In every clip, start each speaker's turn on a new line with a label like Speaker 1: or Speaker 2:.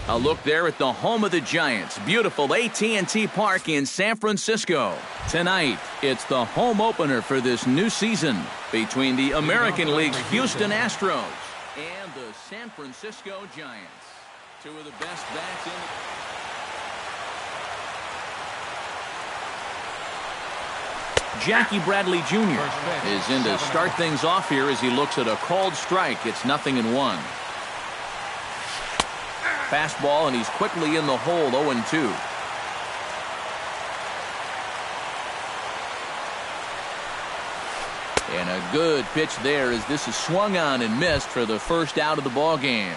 Speaker 1: A look there at the home of the Giants. Beautiful AT&T Park in San Francisco. Tonight, it's the home opener for this new season between the American League's Houston Astros and the San Francisco Giants. Two of the best bats in the... Jackie Bradley Jr. is in to start things off here as he looks at a called strike. It's 0-1. Fastball, and he's quickly in the hole, 0-2. And a good pitch there as this is swung on and missed for the first out of the ball game.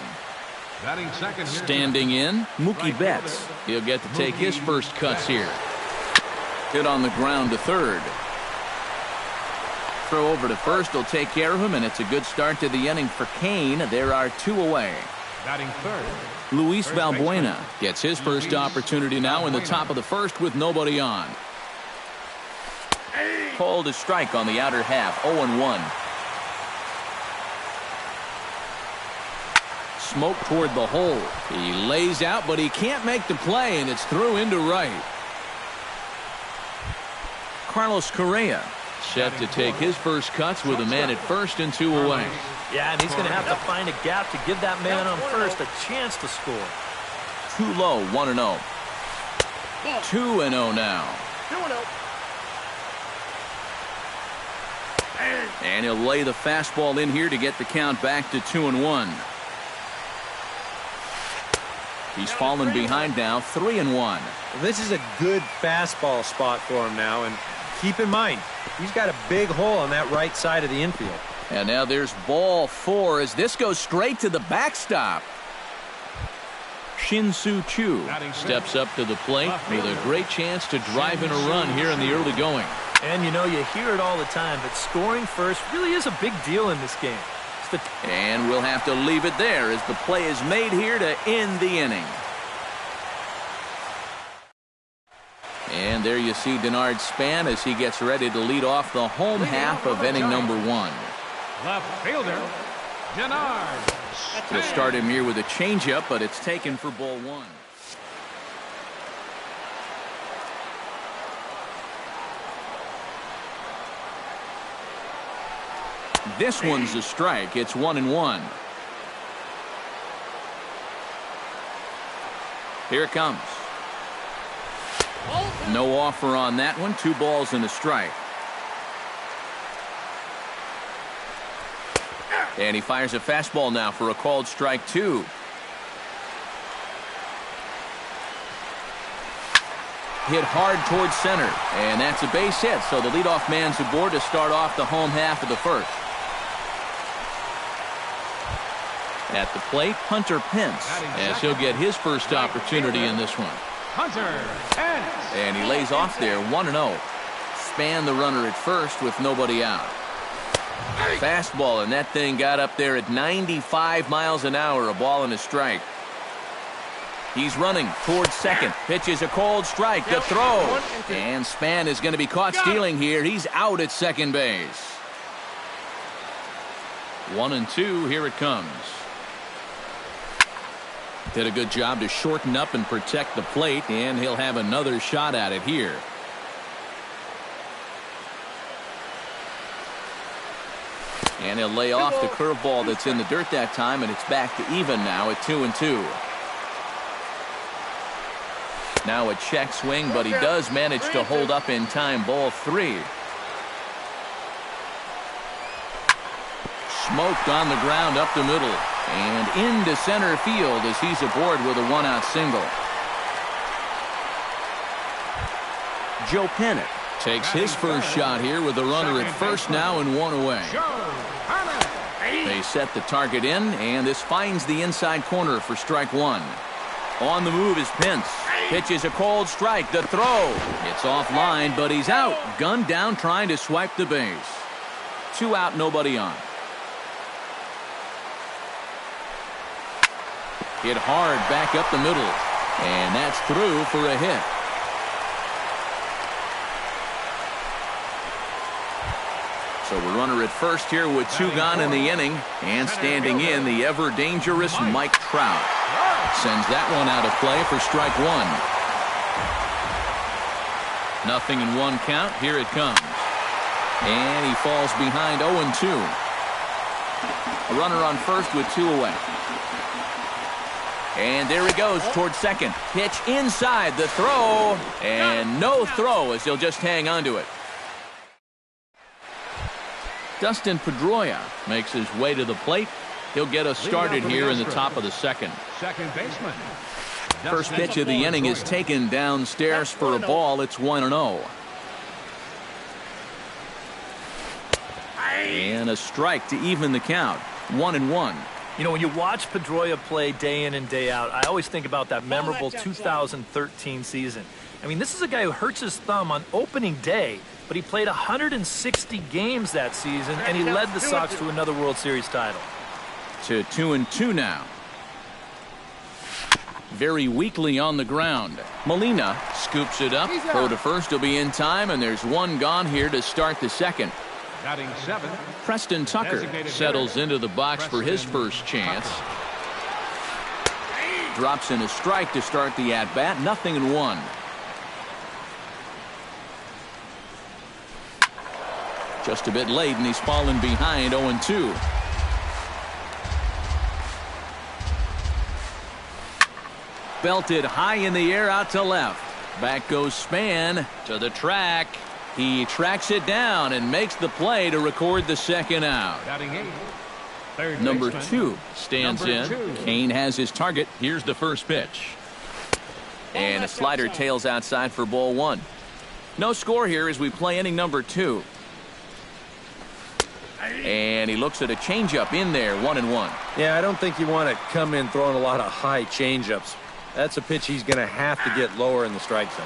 Speaker 1: Standing in, Mookie Betts. He'll get to take his first cuts here. Hit on the ground to third. Throw over to first will take care of him, and it's a good start to the inning for Kane. There are two away.
Speaker 2: Batting third,
Speaker 1: Luis Valbuena gets his first opportunity now in the top of the first with nobody on. Called a strike on the outer half, 0-1. Smoke toward the hole. He lays out, but he can't make the play, and it's through into right. Carlos Correa set to take his first cuts with a man at first and two away.
Speaker 3: Yeah, and he's going to have to find a gap to give that man on first a chance to score.
Speaker 1: Too low, 1-0. 2-0 now.
Speaker 2: 2-0.
Speaker 1: And he'll lay the fastball in here to get the count back to 2-1. He's fallen behind now, 3-1.
Speaker 4: Well, this is a good fastball spot for him now, and keep in mind, he's got a big hole on that right side of the infield.
Speaker 1: And now there's ball 4 as this goes straight to the backstop. Shin-Soo Choo steps up to the plate with a great chance to drive in a run here in the early going.
Speaker 3: And you know, you hear it all the time, but scoring first really is a big deal in this game.
Speaker 1: And we'll have to leave it there as the play is made here to end the inning. And there you see Denard Span as he gets ready to lead off the home half of inning number 1.
Speaker 2: Left fielder, Denard.
Speaker 1: We'll start him here with a changeup, but it's taken for ball 1. This one's a strike. It's 1-1. Here it comes. No offer on that one. 2 balls and a strike. And he fires a fastball now for a called strike 2. Hit hard towards center, and that's a base hit. So the leadoff man's aboard to start off the home half of the first. At the plate, Hunter Pence, as he'll get his first opportunity in this one.
Speaker 2: Hunter Pence.
Speaker 1: And he lays off there, 1-0. Span the runner at first with nobody out. Fastball, and that thing got up there at 95 miles an hour, a ball and a strike. He's running towards second. Pitches a cold strike. The throw. And Span is going to be caught stealing here. He's out at second base. 1-2. Here it comes. Did a good job to shorten up and protect the plate, and he'll have another shot at it here. And he'll lay off the curveball that's in the dirt that time, and it's back to even now at 2-2. Now a check swing, but he does manage to hold up in time. Ball 3. Smoked on the ground up the middle and into center field as he's aboard with a 1-out single. Joe Panic takes his first shot here with a runner at first now and 1 away. They set the target in, and this finds the inside corner for strike 1. On the move is Pence. Pitches a cold strike. The throw. It's offline, but he's out. Gunned down trying to swipe the base. 2 out, nobody on. Hit hard back up the middle. And that's through for a hit. So a runner at first here with 2 gone in the inning. And standing in, the ever dangerous Mike Trout. Sends that one out of play for strike one. 0-1 count. Here it comes. And he falls behind 0-2. A runner on first with 2 away. And there he goes towards second. Pitch inside the throw. And no throw as he'll just hang on to it. Dustin Pedroia makes his way to the plate. He'll get us started here in the top of the second.
Speaker 2: Second baseman.
Speaker 1: First pitch of the inning is taken downstairs for a ball. It's 1-0. And a strike to even the count. 1-1.
Speaker 3: You know, when you watch Pedroia play day in and day out, I always think about that memorable 2013 season. I mean, this is a guy who hurts his thumb on opening day, but he played 160 games that season, and he led the Sox to another World Series title.
Speaker 1: To 2-2 now. Very weakly on the ground. Molina scoops it up. Throw to first will be in time, and there's one gone here to start the second.
Speaker 2: Batting 7.
Speaker 1: Preston Tucker settles into the box for his first chance. Drops in a strike to start the at-bat. 0-1. Just a bit late, and he's fallen behind 0-2. Belted high in the air out to left. Back goes Span to the track. He tracks it down and makes the play to record the second out.
Speaker 2: Batting 8. Third
Speaker 1: Number
Speaker 2: baseman.
Speaker 1: 2 stands in. Kane has his target. Here's the first pitch. And a slider tails outside for ball 1. No score here as we play inning number 2. And he looks at a changeup in there. 1-1.
Speaker 4: Yeah, I don't think you want to come in throwing a lot of high changeups. That's a pitch he's going to have to get lower in the strike zone.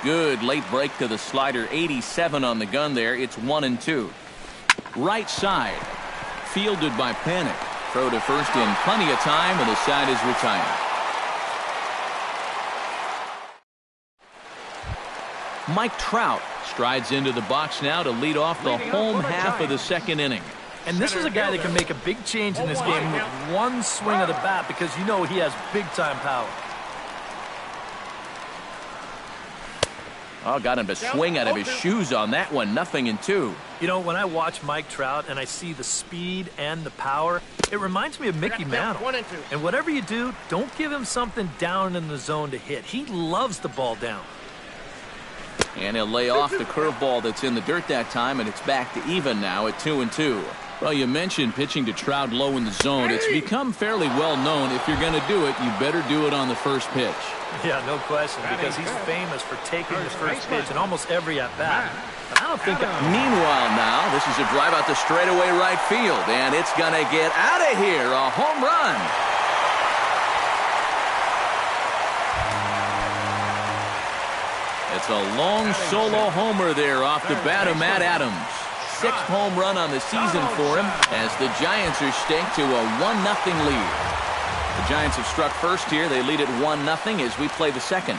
Speaker 1: Good late break to the slider. 87 on the gun there. It's 1-2. Right side. Fielded by Panic. Throw to first in plenty of time, and the side is retired. Mike Trout strides into the box now to lead off the home half of the second inning.
Speaker 3: And this is a guy that can make a big change in this game with one swing of the bat, because you know he has big-time power.
Speaker 1: Oh, got him to swing out of his shoes on that one. 0-2.
Speaker 3: You know, when I watch Mike Trout and I see the speed and the power, it reminds me of Mickey Mantle. And whatever you do, don't give him something down in the zone to hit. He loves the ball down.
Speaker 1: And he'll lay off the curveball that's in the dirt that time, and it's back to even now at 2-2. Well, you mentioned pitching to Trout low in the zone. It's become fairly well known. If you're going to do it, you better do it on the first pitch.
Speaker 3: Yeah, no question, because he's famous for taking the first pitch in almost every at-bat. But I don't think...
Speaker 1: Meanwhile now, this is a drive out to straightaway right field, and it's going to get out of here. A home run. It's a long solo homer there off the bat of Matt Adams. 6th home run on the season for him as the Giants are staked to a 1-0 lead. The Giants have struck first here. They lead at 1-0 as we play the second.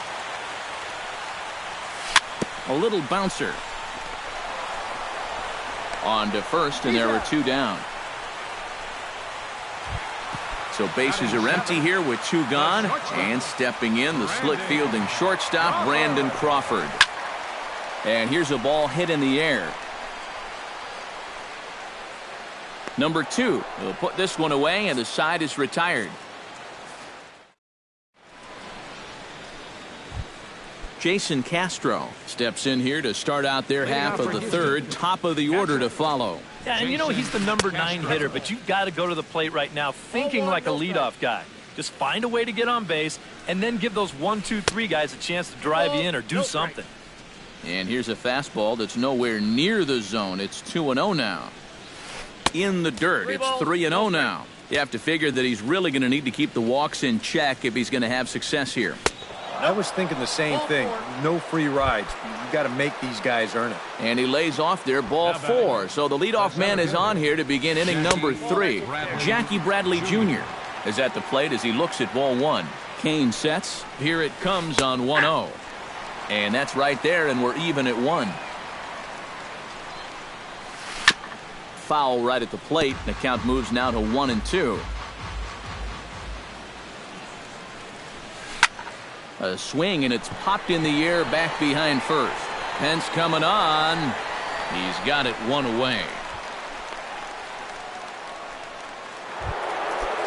Speaker 1: A little bouncer. On to first, and there were 2 down. So bases are empty here with 2 gone. And stepping in, the slick fielding shortstop, Brandon Crawford. And here's a ball hit in the air. Number 2 will put this one away, and the side is retired. Jason Castro steps in here to start out their half of the third. Top of the order to follow.
Speaker 3: Yeah, and you know he's the number 9 hitter, but you've got to go to the plate right now thinking like a leadoff guy. Just find a way to get on base, and then give those 1, 2, 3 guys a chance to drive you in or do something.
Speaker 1: And here's a fastball that's nowhere near the zone. It's 2-0 now. In the dirt, it's 3-0 now. You have to figure that he's really going to need to keep the walks in check if he's going to have success here.
Speaker 4: I was thinking the same thing. No free rides. You got to make these guys earn it.
Speaker 1: And he lays off there, ball 4. So the leadoff man is on here to begin inning number 3. Jackie Bradley Jr. is at the plate as he looks at ball 1. Kane sets. Here it comes on 1-0. And that's right there, and we're even at 1. Foul right at the plate. The count moves now to 1-2. A swing, and it's popped in the air back behind first. Pence coming on. He's got it one away.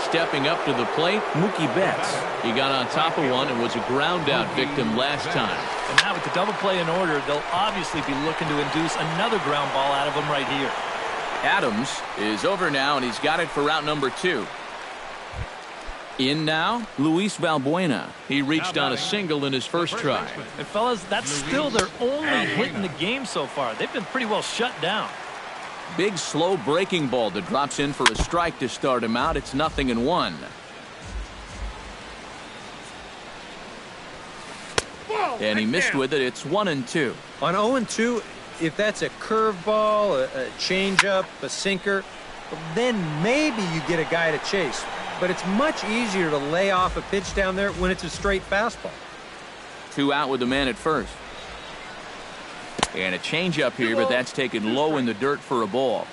Speaker 1: Stepping up to the plate, Mookie Betts. He got on top of one and was a ground-out victim last time.
Speaker 3: And now with the double play in order, they'll obviously be looking to induce another ground ball out of him right here.
Speaker 1: Adams is over now, and he's got it for route number 2. In now, Luis Valbuena. He reached on a single in his first try.
Speaker 3: And fellas, that's still their only hit in the game so far. They've been pretty well shut down.
Speaker 1: Big, slow breaking ball that drops in for a strike to start him out. It's 0-1. And he missed with it. It's 1-2.
Speaker 4: On 0-2, if that's a curveball, a changeup, a sinker, then maybe you get a guy to chase. But it's much easier to lay off a pitch down there when it's a straight fastball.
Speaker 1: 2 out with the man at first. And a changeup here, but that's taken low in the dirt for a ball.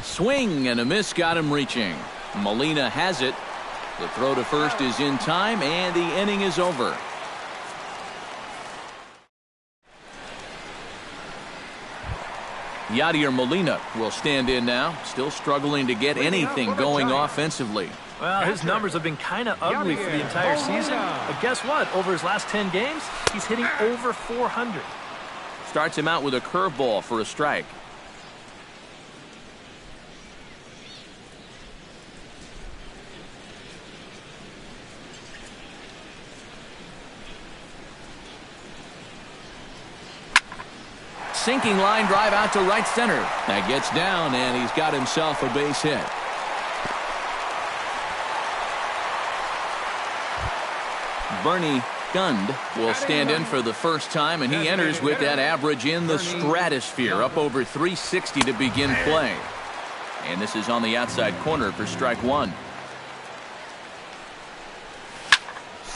Speaker 1: Swing and a miss got him reaching. Molina has it. The throw to first is in time, and the inning is over. Yadier Molina will stand in now, still struggling to get anything going offensively.
Speaker 3: Well, his numbers have been kind of ugly for the entire season. But guess what? Over his last 10 games, he's hitting over 400.
Speaker 1: Starts him out with a curveball for a strike. Sinking line drive out to right center. That gets down, and he's got himself a base hit. Bernie Gund will stand in for the first time, and he enters with that average in the stratosphere, up over 360 to begin play. And this is on the outside corner for strike 1.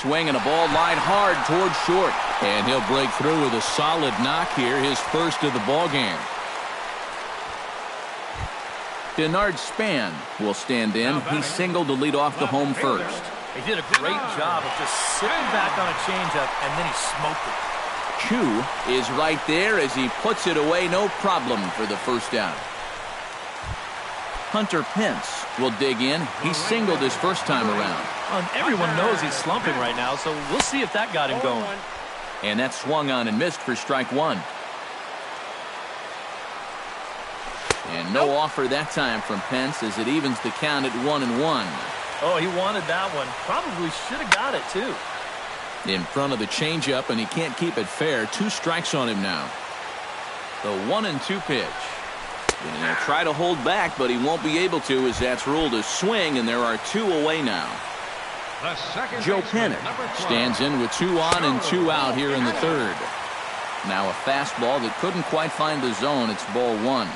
Speaker 1: Swing and a ball lined hard toward short, and he'll break through with a solid knock here, his first of the ball game. Denard Span will stand in. He singled to lead off the home first.
Speaker 3: He did a great job of just sitting back on a changeup, and then he smoked it.
Speaker 1: Chu is right there as he puts it away, no problem for the first down. Hunter Pence will dig in. He singled his first time around.
Speaker 3: Well, everyone knows he's slumping right now, so we'll see if that got him going.
Speaker 1: And that swung on and missed for strike 1. And no offer that time from Pence as it evens the count at 1-1.
Speaker 3: Oh, he wanted that one. Probably should have got it, too.
Speaker 1: In front of the changeup, and he can't keep it fair. 2 strikes on him now. The 1-2 pitch. And he'll try to hold back, but he won't be able to as that's ruled a swing, and there are 2 away now. Joe Pennant stands in with 2 on and 2 out here in the third. Now a fastball that couldn't quite find the zone. It's ball 1.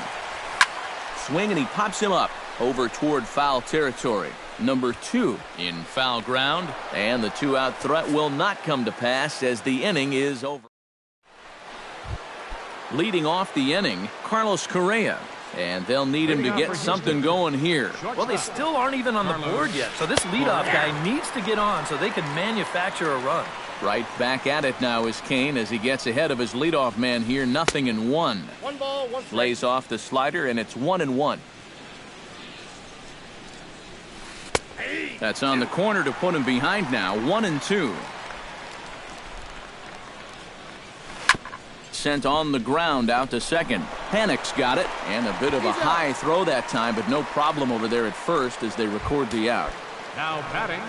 Speaker 1: Swing, and he pops him up over toward foul territory. Number 2 in foul ground, and the 2-out threat will not come to pass as the inning is over. Leading off the inning, Carlos Correa, and they'll need him to get something going here.
Speaker 3: Well, they still aren't even on the board yet, so this leadoff guy needs to get on so they can manufacture a run.
Speaker 1: Right back at it now is Kane as he gets ahead of his leadoff man here. 0-1.
Speaker 5: 1 ball, 1 strike.
Speaker 1: Lays off the slider, and it's 1-1. That's on the corner to put him behind now. 1-2. Sent on the ground out to second. Panic's got it, and a bit of a high throw that time, but no problem over there at first as they record the out.
Speaker 2: Now batting.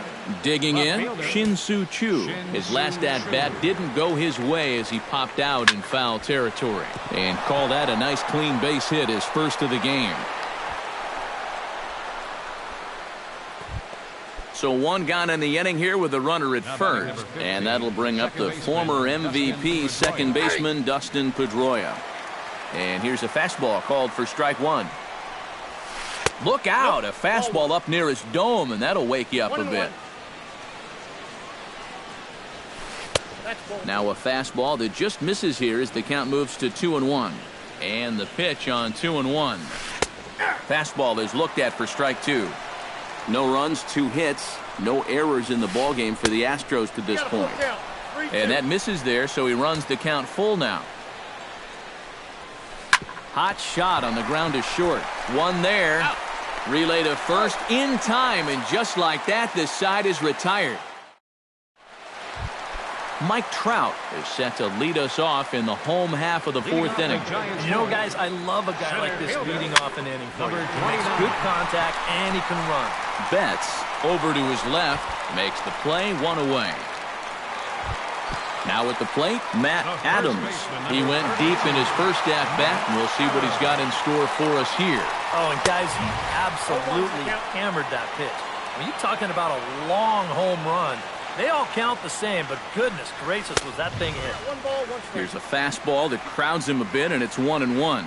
Speaker 1: Digging in, Shin-Soo Choo. His last at-bat didn't go his way as he popped out in foul territory. And call that a nice clean base hit, his first of the game. So 1 gone in the inning here with a runner at first. And that'll bring up the former MVP second baseman Dustin Pedroia. And here's a fastball called for strike 1. Look out, a fastball up near his dome, and that'll wake you up a bit. Now a fastball that just misses here as the count moves to 2-1. And the pitch on 2-1. Fastball is looked at for strike 2. No runs, 2 hits, no errors in the ballgame for the Astros to this point. And that misses there, so he runs the count full now. Hot shot on the ground to short. One there. Relay to first in time, and just like that, this side is retired. Mike Trout is set to lead us off in the home half of the 4th inning.
Speaker 3: You know, guys, I love a guy like this leading off an inning for you. He makes good contact, and he can run.
Speaker 1: Betts over to his left, makes the play, 1 away. Now at the plate, Matt Adams. He went deep in his first at-bat, and we'll see what he's got in store for us here.
Speaker 3: Oh, and guys, he absolutely hammered that pitch. I mean, you're talking about a long home run. They all count the same, but goodness gracious, was that thing hit.
Speaker 1: Here's a fastball that crowds him a bit, and it's 1-1.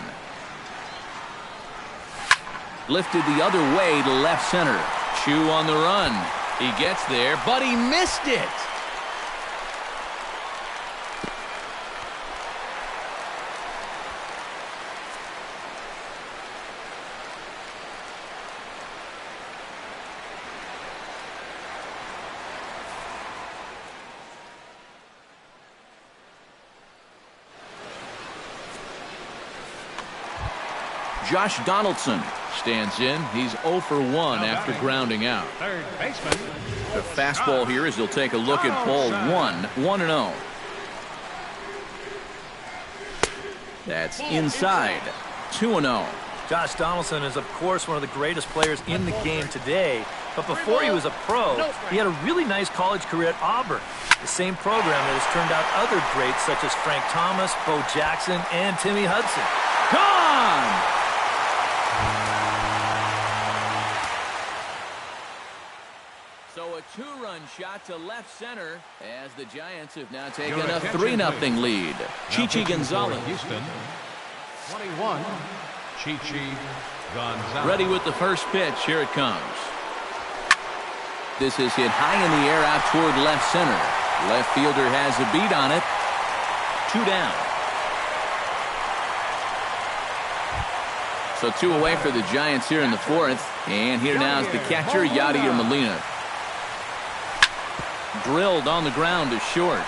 Speaker 1: Lifted the other way to left center. Chu on the run. He gets there, but he missed it. Josh Donaldson stands in. He's 0 for 1 after grounding out.
Speaker 2: Third baseman.
Speaker 1: The fastball here as he'll take a look at ball 1, 1-0. That's inside, 2-0.
Speaker 3: Josh Donaldson is, of course, one of the greatest players in the game today. But before he was a pro, he had a really nice college career at Auburn, the same program that has turned out other greats such as Frank Thomas, Bo Jackson, and Timmy Hudson.
Speaker 1: Gone! So a 2-run shot to left center as the Giants have now taken a 3-0 lead. Chichi Gonzalez.
Speaker 2: Houston. 21. Chichi Gonzalez.
Speaker 1: Ready with the first pitch. Here it comes. This is hit high in the air out toward left center. Left fielder has a beat on it. 2 down. So 2 away for the Giants here in the 4th. And here now is the catcher, Yadier Molina. Drilled on the ground to short.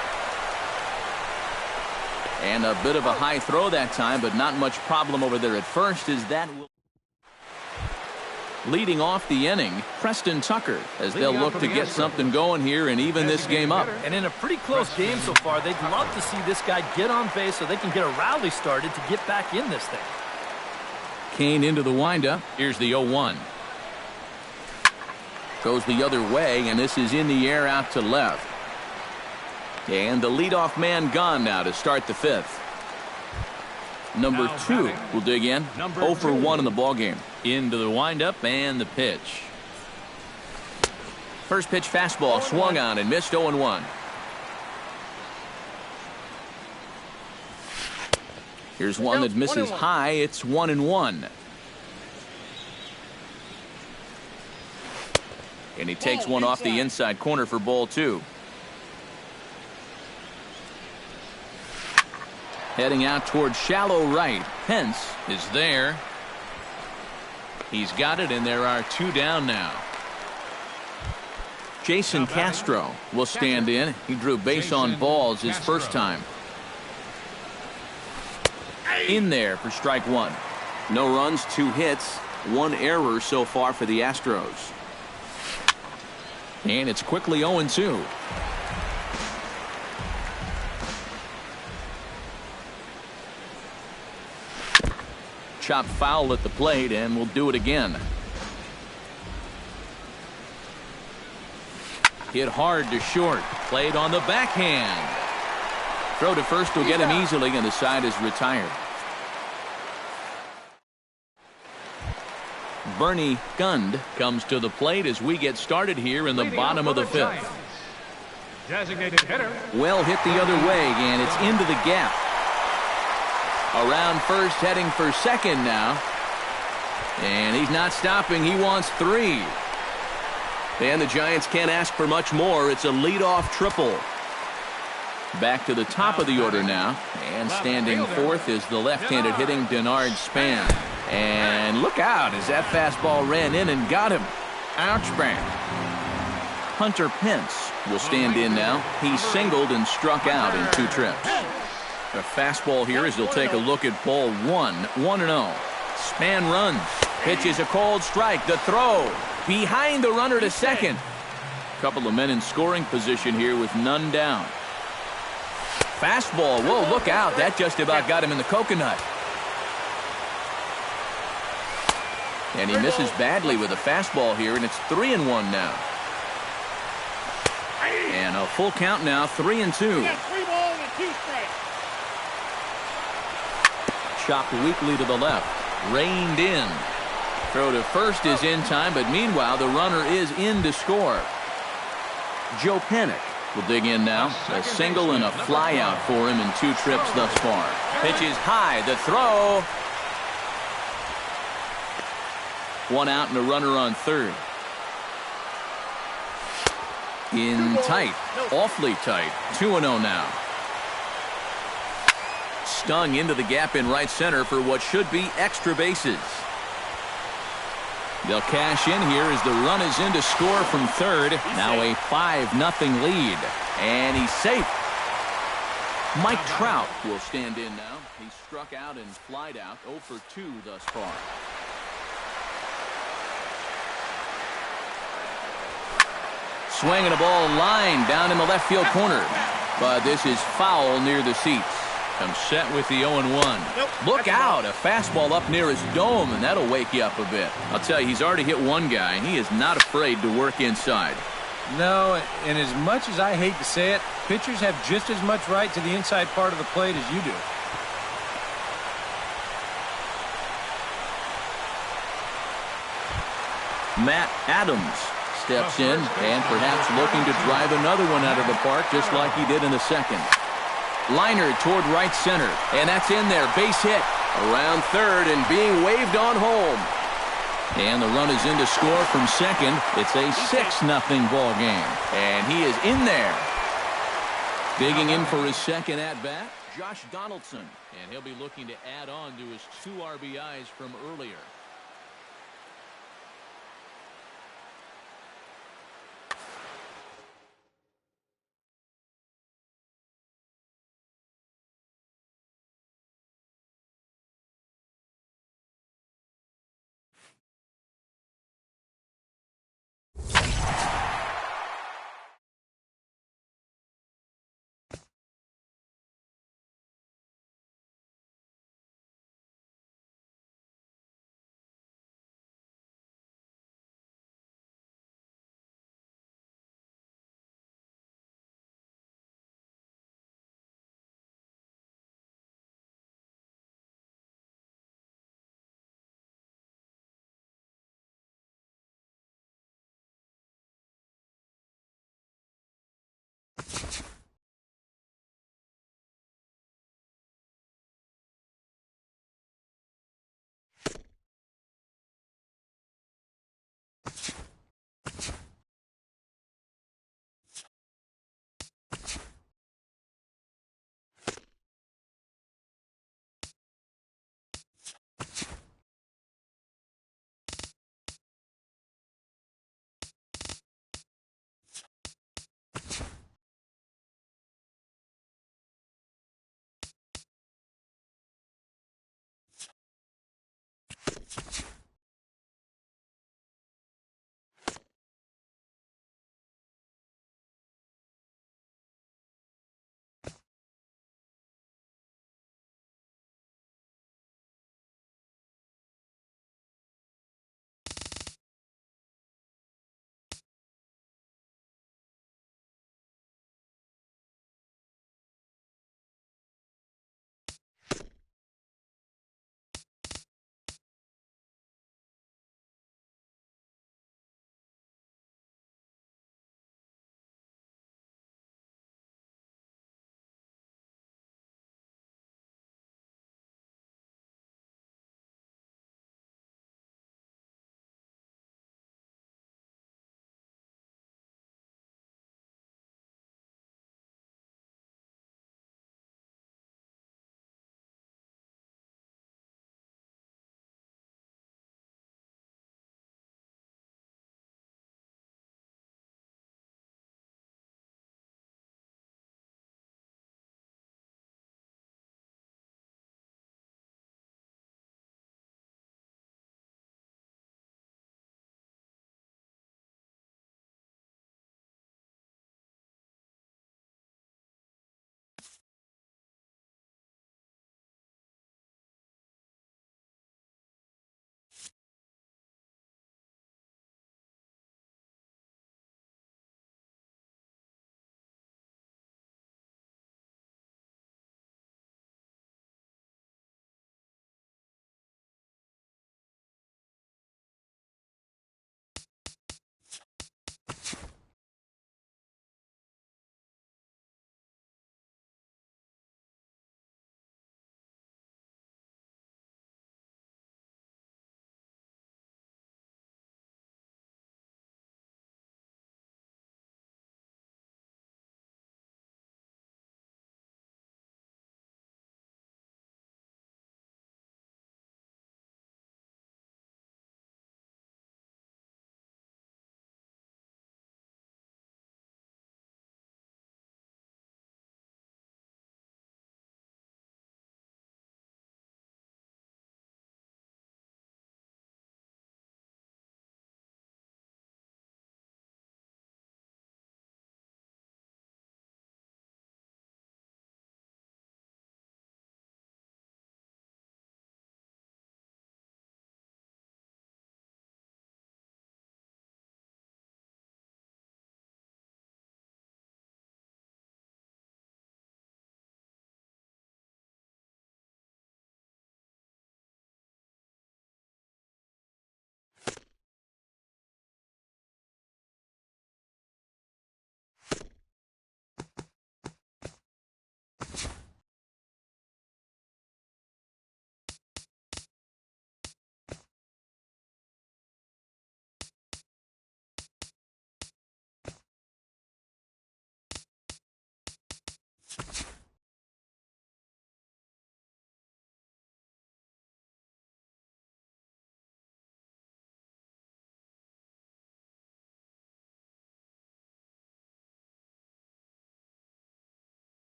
Speaker 1: And a bit of a high throw that time, but not much problem over there at first as that will... Leading off the inning, Preston Tucker, as they'll look to get something going here and even this game up.
Speaker 3: And in a pretty close game so far, they'd love to see this guy get on base so they can get a rally started to get back in this thing.
Speaker 1: Kane into the windup. Here's the 0-1. Goes the other way, and this is in the air out to left. And the leadoff man gone now to start the 5th. Number 2 will dig in. 0 for 1 in the ballgame. Into the windup and the pitch. First pitch fastball swung on and missed 0-1. Here's one that misses high. It's 1-1. And he takes one off the inside corner for ball 2. Heading out toward shallow right. Pence is there. He's got it, and there are 2 down now. Jason Castro will stand in. He drew base on balls his first time. In there for strike 1. No runs, 2 hits, 1 error so far for the Astros. And it's quickly 0-2. Chopped foul at the plate, and we'll do it again. Hit hard to short. Played on the backhand. Throw to first will get him easily, and the side is retired. Bernie Gund comes to the plate as we get started here in the bottom of the 5th.
Speaker 2: Designated hitter.
Speaker 1: Well hit the other way, and it's into the gap. Around first, heading for second now. And he's not stopping. He wants 3. And the Giants can't ask for much more. It's a leadoff triple. Back to the top of the order now. And standing 4th is the left-handed hitting Denard Span. And look out as that fastball ran in and got him. Ouchback. Hunter Pence will stand in now. He singled and struck out in 2 trips. A fastball here as they'll take a look at ball 1, 1-0. Span runs. Pitches a cold strike. The throw. Behind the runner to second. Couple of men in scoring position here with none down. Fastball. Whoa, look out. That just about got him in the coconut. And he misses badly with a fastball here, and it's 3-1 now. And a full count now, 3-2.
Speaker 5: 3 balls and 2 strikes.
Speaker 1: Chopped weakly to the left. Reined in. Throw to first is in time, but meanwhile, the runner is in to score. Joe Panic will dig in now. A single and a fly out for him in 2 trips thus far. Pitch is high. The throw. 1 out and a runner on third. In tight. Awfully tight. 2-0 now. Stung into the gap in right center for what should be extra bases. They'll cash in here as the run is in to score from third. Now a 5-0 lead. And he's safe. Mike Trout will stand in now. He struck out and flied out 0 for 2 thus far. Swinging a ball line down in the left field corner. But this is foul near the seats. Comes set with the 0-1. Look out, a fastball up near his dome, and that'll wake you up a bit. I'll tell you, he's already hit one guy, and he is not afraid to work inside.
Speaker 4: No, and as much as I hate to say it, pitchers have just as much right to the inside part of the plate as you do.
Speaker 1: Matt Adams steps in and perhaps looking to drive another one out of the park just like he did in the second. Liner toward right center, and that's in there. Base hit around third and being waved on home. And the run is in to score from second. It's a 6-0 ball game, and he is in there. Digging in for his second at-bat, Josh Donaldson, and he'll be looking to add on to his 2 RBIs from earlier.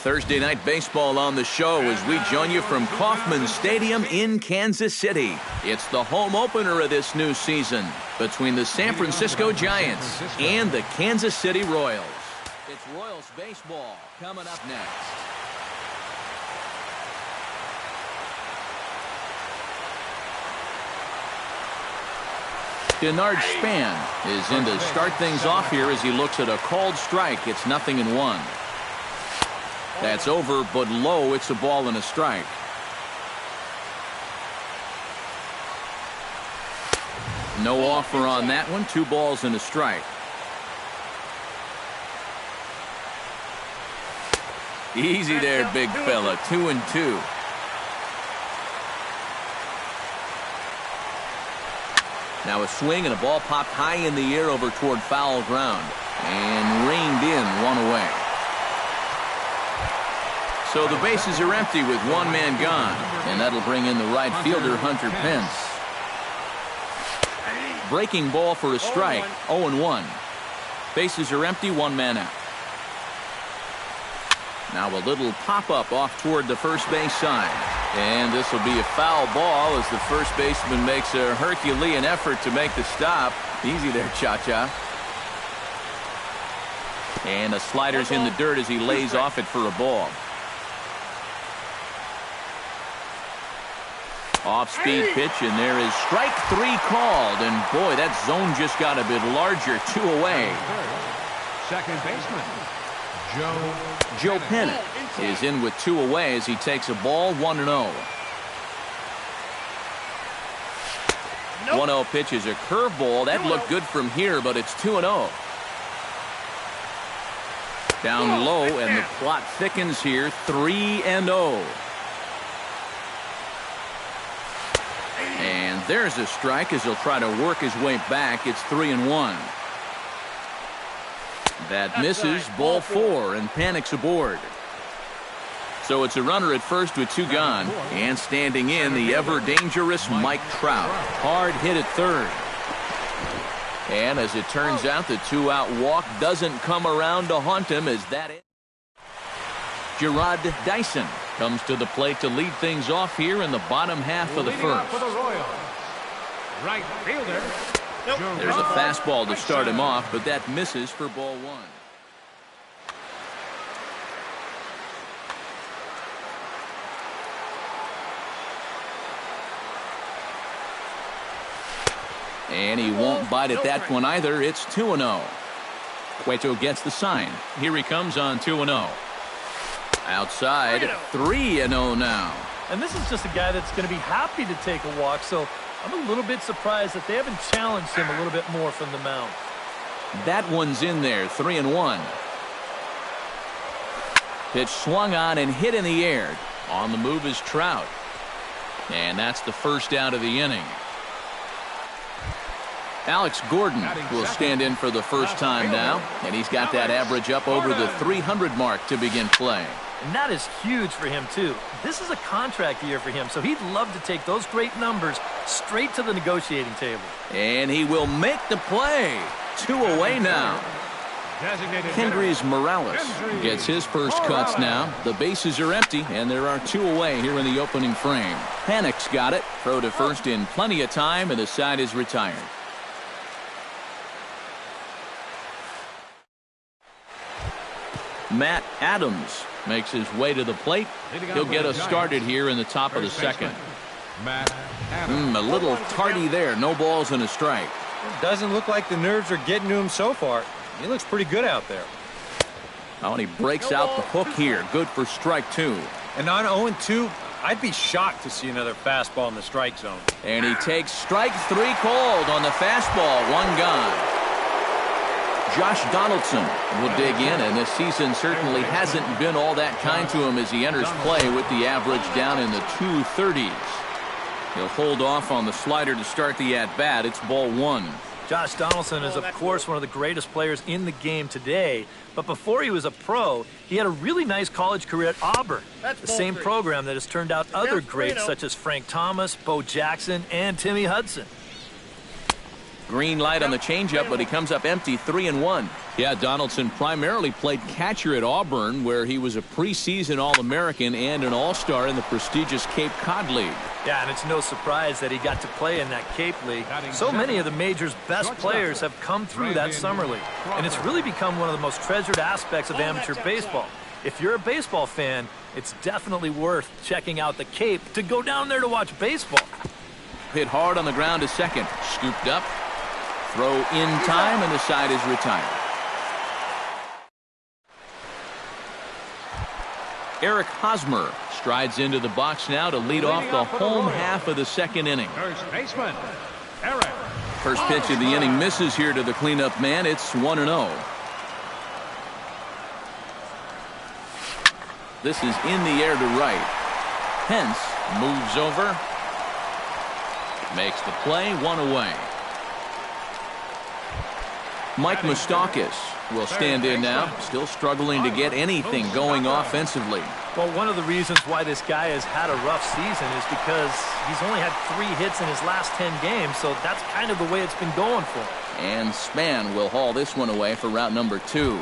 Speaker 1: Thursday Night Baseball on the show as we join you from Kauffman Stadium in Kansas City. It's the home opener of this new season between the San Francisco Giants and the Kansas City Royals. It's Royals baseball coming up next. Denard Span is in to start things off here as he looks at a called strike. It's 0-1. That's over, but low. It's a ball and a strike. No offer on that one. 2 balls and a strike. Easy there, big fella. 2-2. Now a swing and a ball popped high in the air over toward foul ground and reined in, 1 away. So the bases are empty with 1 man gone, and that'll bring in the right fielder, Hunter Pence. Breaking ball for a strike, 0-1. Bases are empty, 1 man out. Now a little pop-up off toward the first base side. And this will be a foul ball as the first baseman makes a Herculean effort to make the stop. Easy there, Cha-Cha. And the slider's in the dirt as he lays off it for a ball. Off-speed pitch, and there is strike 3 called. And boy, that zone just got a bit larger. 2 away.
Speaker 2: Second baseman,
Speaker 1: Joe Pennant is in with 2 away as he takes a ball, 1-0. 1-0 pitch is a curveball. That looked good from here, but it's 2-0. Down low, and the plot thickens here, 3-0. And there's a strike as he'll try to work his way back. It's 3-1. That misses, ball 4, and Panic's aboard. So it's a runner at first with 2 gone, and standing in the ever-dangerous Mike Trout. Hard hit at third. And as it turns out, the 2-out walk doesn't come around to haunt him as that is. Gerard Dyson comes to the plate to lead things off here in the bottom half of the first.
Speaker 2: for the Royals, right fielder.
Speaker 1: There's a fastball to start him off, but that misses for ball 1. And he won't bite at that one either. It's 2-0. Cueto gets the sign. Here he comes on 2-0. Outside, 3-0 now.
Speaker 3: And this is just a guy that's going to be happy to take a walk, so I'm a little bit surprised that they haven't challenged him a little bit more from the mound.
Speaker 1: That one's in there, 3-1. Pitch swung on and hit in the air. On the move is Trout. And that's the first out of the inning. Alex Gordon will stand in for the first time now, and he's got that average up over the 300 mark to begin play.
Speaker 3: And that is huge for him, too. This is a contract year for him, so he'd love to take those great numbers straight to the negotiating table.
Speaker 1: And he will make the play. 2 away now. Kendrys Morales gets his first cuts now. The bases are empty, and there are 2 away here in the opening frame. Panic's got it. Throw to first in plenty of time, and the side is retired. Matt Adams makes his way to the plate. He'll get us started here in the top of the second. A little tardy there. No balls and a strike.
Speaker 4: Doesn't look like the nerves are getting to him so far. He looks pretty good out there.
Speaker 1: Oh, and he breaks out the hook here. Good for strike 2.
Speaker 4: And on 0-2, I'd be shocked to see another fastball in the strike zone.
Speaker 1: And he takes strike 3 called on the fastball. 1 gone. Josh Donaldson will dig in, and this season certainly hasn't been all that kind to him as he enters play with the average down in the 230s. He'll hold off on the slider to start the at-bat. It's ball 1.
Speaker 3: Josh Donaldson is, of course, one of the greatest players in the game today. But before he was a pro, he had a really nice college career at Auburn, the same program that has turned out other greats such as Frank Thomas, Bo Jackson, and Timmy Hudson.
Speaker 1: Green light on the changeup, but he comes up empty, 3-1. Yeah, Donaldson primarily played catcher at Auburn, where he was a preseason All-American and an All-Star in the prestigious Cape Cod League.
Speaker 3: Yeah, and it's no surprise that he got to play in that Cape League. So many of the major's best players have come through that summer league, and it's really become one of the most treasured aspects of amateur baseball. If you're a baseball fan, it's definitely worth checking out the Cape to go down there to watch baseball.
Speaker 1: Hit hard on the ground to second. Scooped up. Throw in time, and the side is retired. Eric Hosmer strides into the box now to lead off the home half of the second inning.
Speaker 2: First baseman, Eric.
Speaker 1: First pitch of the inning misses here to the cleanup man. It's 1-0. This is in the air to right. Pence moves over. Makes the play, 1 away. Mike Moustakas will stand in now, still struggling to get anything going offensively.
Speaker 3: Well, one of the reasons why this guy has had a rough season is because he's only had 3 hits in his last 10 games, so that's kind of the way it's been going for him.
Speaker 1: And Span will haul this one away for route number 2.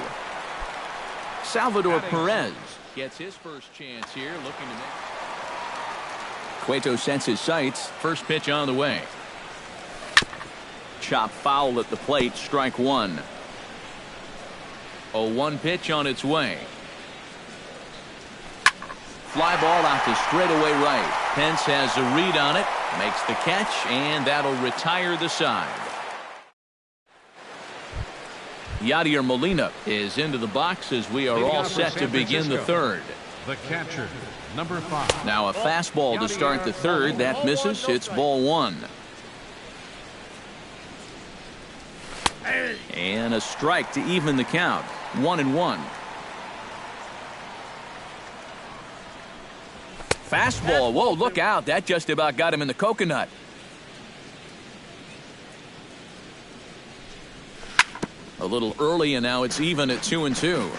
Speaker 1: Salvador Perez gets his first chance here, looking to make. Cueto sets his sights. First pitch on the way. Chop foul at the plate, strike 1. 0-1 pitch on its way. Fly ball out to straightaway right. Pence has a read on it, makes the catch, and that'll retire the side. Yadier Molina is into the box as we are all set to begin the third.
Speaker 2: The catcher, number 5.
Speaker 1: Now a fastball to start the third. That misses. It's ball 1. And a strike to even the count. 1-1. Fastball. Whoa, look out. That just about got him in the coconut. A little early, and now it's even at 2-2.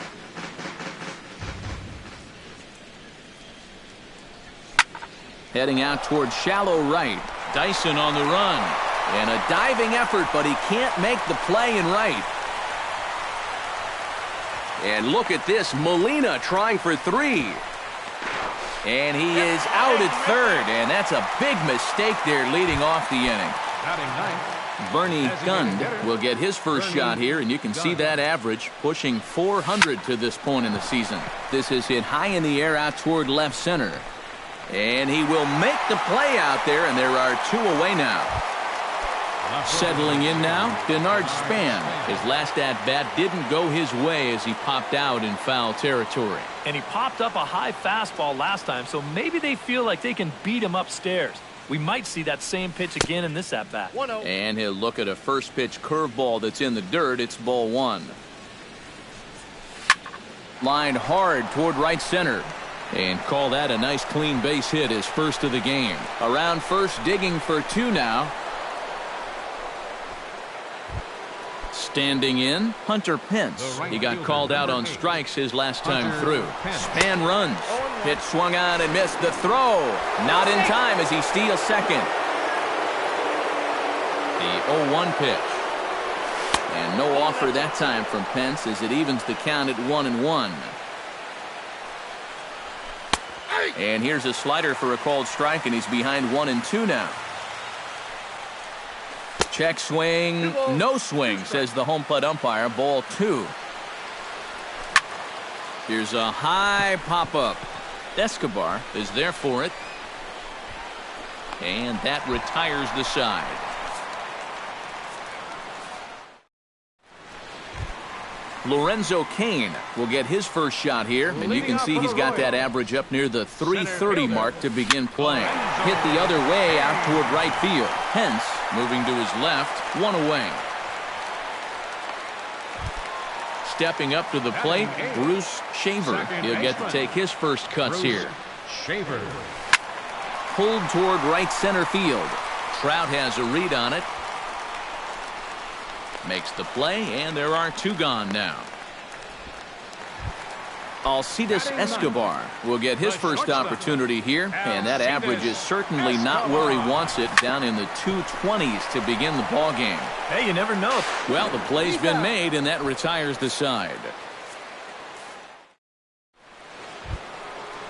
Speaker 1: Heading out towards shallow right. Dyson on the run. And a diving effort, but he can't make the play in right. And look at this. Molina trying for 3. And he is out at third. And that's a big mistake there leading off the inning. Bernie Gund will get his first shot here, and you can see that average pushing 400 to this point in the season. This is hit high in the air out toward left center. And he will make the play out there, and there are 2 away now. Settling in now, Bernard Span. His last at-bat didn't go his way as he popped out in foul territory.
Speaker 3: And he popped up a high fastball last time, so maybe they feel like they can beat him upstairs. We might see that same pitch again in this at-bat.
Speaker 1: And he'll look at a first pitch curveball that's in the dirt. It's ball 1. Lined hard toward right center. And call that a nice clean base hit, his first of the game. Around first, digging for 2 now. Standing in, Hunter Pence. He got called out on strikes his last time through. Span runs. Pitch swung on and missed. The throw. Not in time as he steals second. The 0-1 pitch. And no offer that time from Pence as it evens the count at 1-1. And here's a slider for a called strike, and he's behind 1-2 now. Check swing, no swing, says the home plate umpire. Ball 2. Here's a high pop-up. Escobar is there for it. And that retires the side. Lorenzo Cain will get his first shot here, and you can see he's got that average up near the 330 mark to begin playing. Hit the other way out toward right field. Pence moving to his left, 1 away. Stepping up to the plate, Bruce Shaver. He'll get to take his first cuts here.
Speaker 2: Shaver.
Speaker 1: Pulled toward right center field. Trout has a read on it. Makes the play, and there are 2 gone now. Alcides Escobar will get his first opportunity here, and that average is certainly not where he wants it, down in the 220s to begin the ball game.
Speaker 3: Hey, you never know.
Speaker 1: Well, the play's been made, and that retires the side.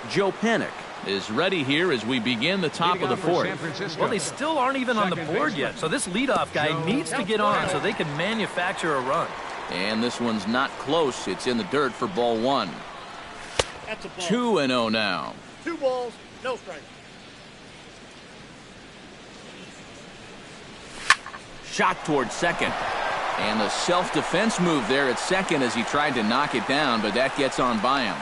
Speaker 1: Joe Panic is ready here as we begin the top of the fourth.
Speaker 3: Well, they still aren't even on the board yet, so this leadoff guy needs to get on so they can manufacture a run.
Speaker 1: And this one's not close. It's in the dirt for ball one.
Speaker 5: That's a ball.
Speaker 1: 2-0 now.
Speaker 5: 2 balls, no strikes.
Speaker 1: Shot toward second. And the self-defense move there at second as he tried to knock it down, but that gets on by him.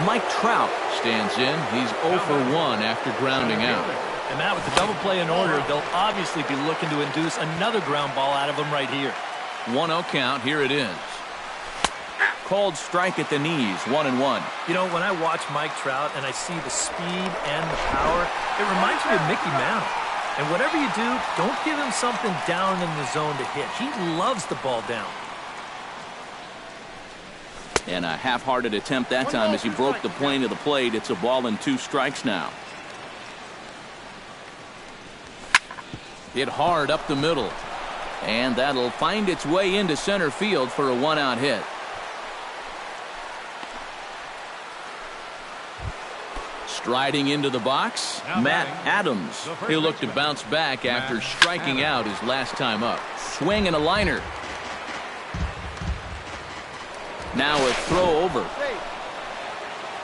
Speaker 1: Mike Trout stands in. He's 0 for 1 after grounding out.
Speaker 3: And Matt, with the double play in order, they'll obviously be looking to induce another ground ball out of him right here.
Speaker 1: 1-0 count. Here it is. Called strike at the knees. 1-1.
Speaker 3: You know, when I watch Mike Trout and I see the speed and the power, it reminds me of Mickey Mantle. And whatever you do, don't give him something down in the zone to hit. He loves the ball down.
Speaker 1: And a half-hearted attempt that time as he broke the plane of the plate. It's a ball and 2 strikes now. Hit hard up the middle. And that'll find its way into center field for a 1-out hit. Striding into the box, Matt Adams. He'll look to bounce back after striking out his last time up. Swing and a liner. Now a throw over.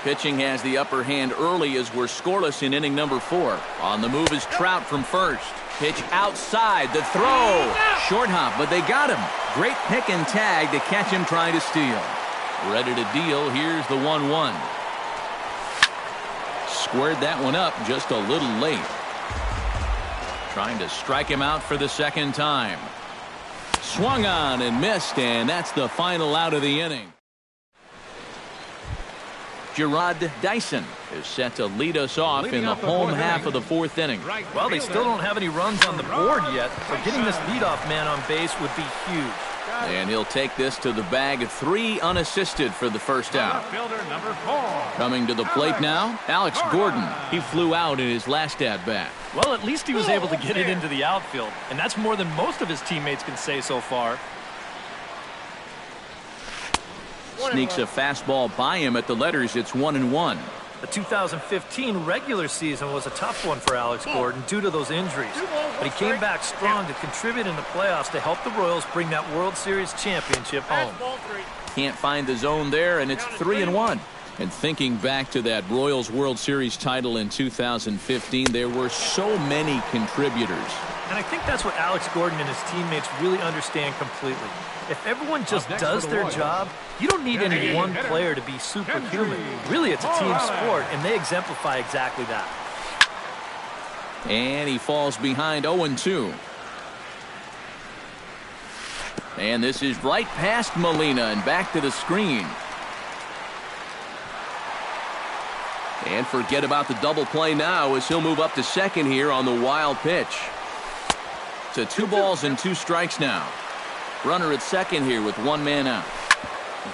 Speaker 1: Pitching has the upper hand early as we're scoreless in inning number 4. On the move is Trout from first. Pitch outside. The throw. Short hop, but they got him. Great pick and tag to catch him trying to steal. Ready to deal. Here's the 1-1. Squared that one up just a little late. Trying to strike him out for the second time. Swung on and missed, and that's the final out of the inning. Gerard Dyson is set to lead us off in the home half of the 4th inning.
Speaker 3: Well, they still don't have any runs on the board yet, so getting this leadoff man on base would be huge.
Speaker 1: And he'll take this to the bag. 3 unassisted for the first out. Coming to the plate now, Alex Gordon. He flew out in his last at-bat.
Speaker 3: Well, at least he was able to get it into the outfield, and that's more than most of his teammates can say so far.
Speaker 1: Sneaks a fastball by him at the letters. It's 1-1.
Speaker 3: The 2015 regular season was a tough one for Alex Gordon due to those injuries. But he came back strong to contribute in the playoffs to help the Royals bring that World Series championship home.
Speaker 1: Can't find the zone there, and it's 3-1. And thinking back to that Royals World Series title in 2015, there were so many contributors.
Speaker 3: And I think that's what Alex Gordon and his teammates really understand completely. If everyone just does their job, you don't need any one player to be superhuman. Really, it's a team sport, and they exemplify exactly that.
Speaker 1: And he falls behind 0-2. And this is right past Molina and back to the screen. And forget about the double play now as he'll move up to second here on the wild pitch. To 2 balls and 2 strikes now. Runner at second here with 1 man out.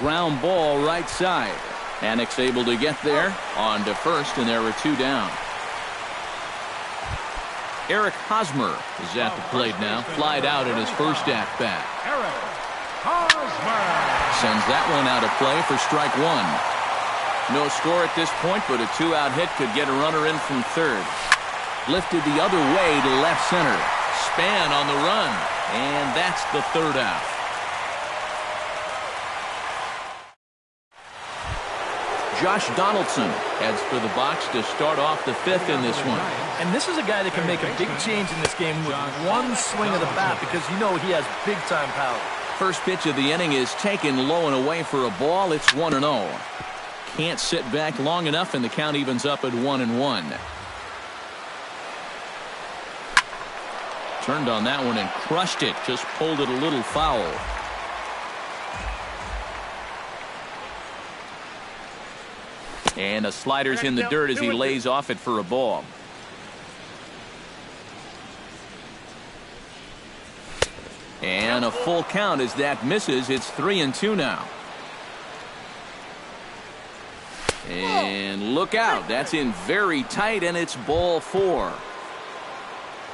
Speaker 1: Ground ball right side. Annex able to get there on to first, and there are 2 down. Eric Hosmer is at the plate now. Flied out in his first at-bat. Sends that one out of play for strike 1. No score at this point, but a 2-out hit could get a runner in from third. Lifted the other way to left center. Span on the run, and that's the 3rd out. Josh Donaldson heads for the box to start off the 5th in this one.
Speaker 3: And this is a guy that can make a big change in this game with one swing of the bat because you know he has big-time power.
Speaker 1: First pitch of the inning is taken low and away for a ball. It's 1-0. Can't sit back long enough, and the count evens up at 1-1. Turned on that one and crushed it. Just pulled it a little foul. And a slider's in the dirt as he lays off it for a ball. And a full count as that misses. It's 3-2 now. And look out. That's in very tight, and it's ball 4.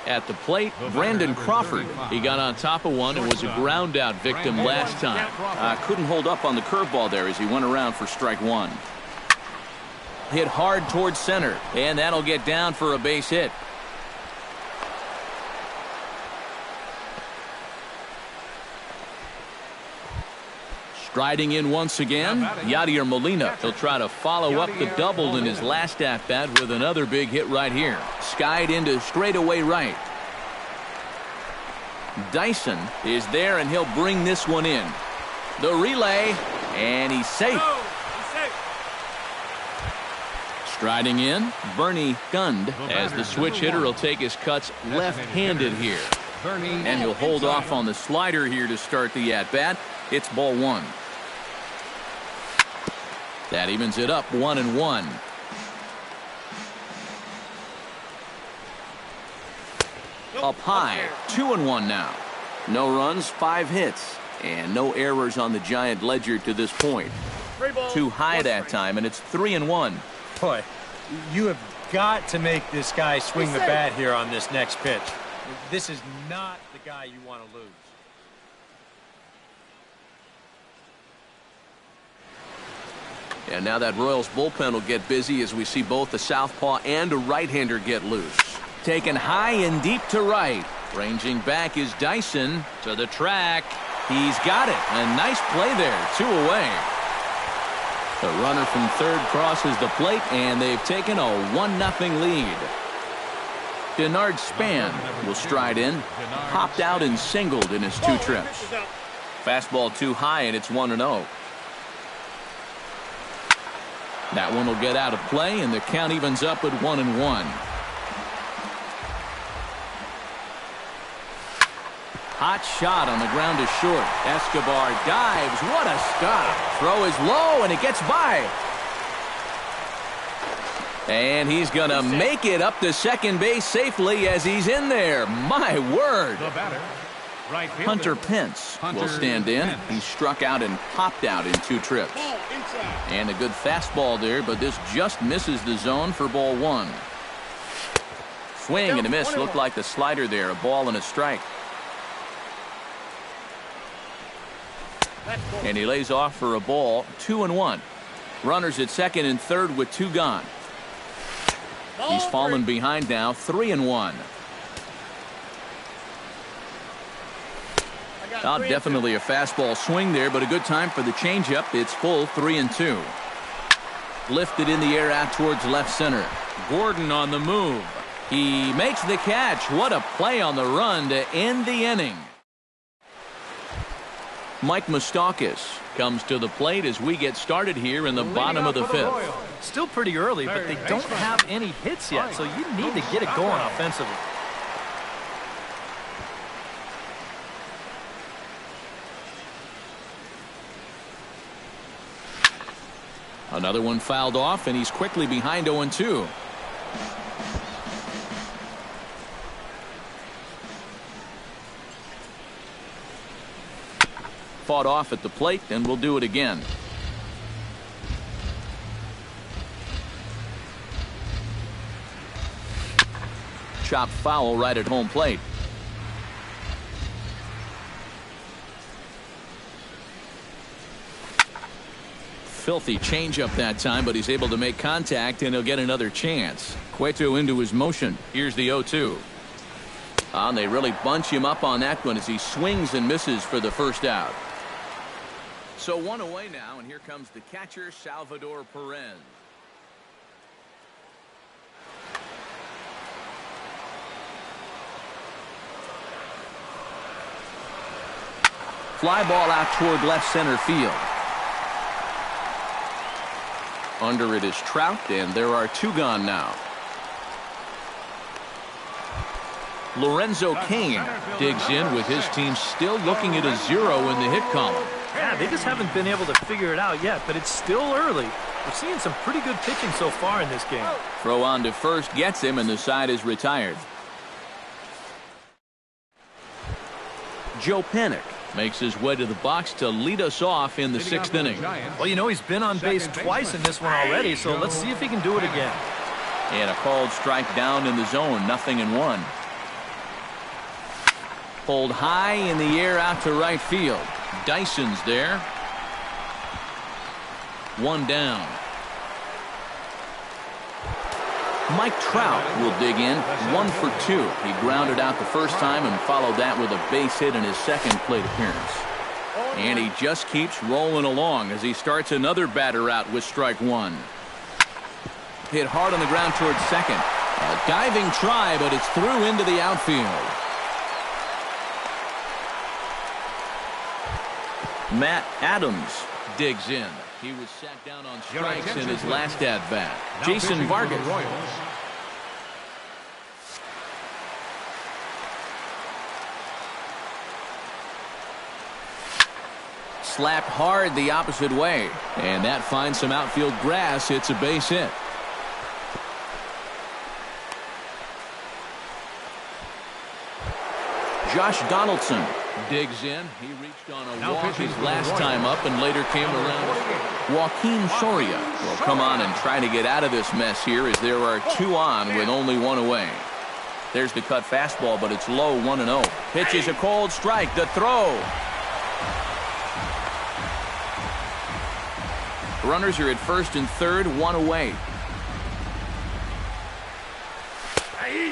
Speaker 1: At the plate, Brandon Crawford. He got on top of one and was a ground out victim last time. Couldn't hold up on the curveball there as he went around for strike 1. Hit hard towards center, and that'll get down for a base hit. Striding in once again, Yadier Molina. He'll try to follow up the double in his last at-bat with another big hit right here. Skied into straightaway right. Dyson is there, and he'll bring this one in. The relay, and he's safe. Striding in, Bernie Gund, as the switch hitter will take his cuts left-handed here. And he'll hold off on the slider here to start the at-bat. It's ball 1. That evens it up 1-1. Up high, 2-1 now. No runs, 5 hits, and no errors on the Giant ledger to this point. Too high that time, and it's 3-1.
Speaker 4: Boy, you have got to make this guy swing the bat here on this next pitch. This is not the guy you want to lose.
Speaker 1: And now that Royals bullpen will get busy as we see both the southpaw and a right-hander get loose. Taken high and deep to right. Ranging back is Dyson to the track. He's got it. A nice play there. 2 away. The runner from third crosses the plate, and they've taken a 1-0 lead. Denard Span will stride in. Popped out and singled in his 2 trips. Fastball too high, and it's 1-0. That one will get out of play, and the count evens up at 1-1. Hot shot on the ground to short. Escobar dives. What a stop. Throw is low, and it gets by. And he's going to make it up to second base safely as he's in there. My word. Hunter Pence will stand in. He struck out and popped out in 2 trips. And a good fastball there, but this just misses the zone for ball 1. Swing and a miss. Looked like the slider there. A ball and a strike. And he lays off for a ball. 2-1. Runners at second and third with 2 gone. He's fallen behind now. 3-1. Definitely a fastball swing there, but a good time for the changeup. It's full. 3-2. Lifted in the air out towards left center. Gordon on the move. He makes the catch. What a play on the run to end the inning. Mike Moustakas comes to the plate as we get started here in the bottom of the 5th.
Speaker 3: Still pretty early, but they don't have any hits yet, so you need to get it going offensively.
Speaker 1: Another one fouled off, and he's quickly behind 0-2. Fought off at the plate, and we'll do it again. Chopped foul right at home plate. Filthy changeup that time, but he's able to make contact, and he'll get another chance. Cueto into his motion. Here's the 0-2. And they really bunch him up on that one as he swings and misses for the first out. So 1 away now, and here comes the catcher, Salvador Perez. Fly ball out toward left center field. Under it is Trout, and there are 2 gone now. Lorenzo Cain digs in with his team still looking at a 0 in the hit column.
Speaker 3: Yeah, they just haven't been able to figure it out yet, but it's still early. We're seeing some pretty good pitching so far in this game.
Speaker 1: Throw on to first gets him, and the side is retired. Joe Panic makes his way to the box to lead us off in the 6th inning.
Speaker 3: Well, you know, he's been on base twice in this one already, so let's see if he can do it again.
Speaker 1: And a called strike down in the zone, 0-1. Pulled high in the air out to right field. Dyson's there. 1 down. Mike Trout will dig in, 1 for 2. He grounded out the first time and followed that with a base hit in his second plate appearance. And he just keeps rolling along as he starts another batter out with strike 1. Hit hard on the ground towards second. A diving try, but it's through into the outfield. Matt Adams digs in. He was sat down on strikes in his last at-bat. Jason Vargas. Slapped hard the opposite way. And that finds some outfield grass. It's a base hit. Josh Donaldson digs in. He reached on a walk his last time up and later came around. Joaquin Soria will come on and try to get out of this mess here as there are 2 on with only 1 away. There's the cut fastball, but it's low, 1-0. Pitches a cold strike. The throw. Runners are at first and third, 1 away.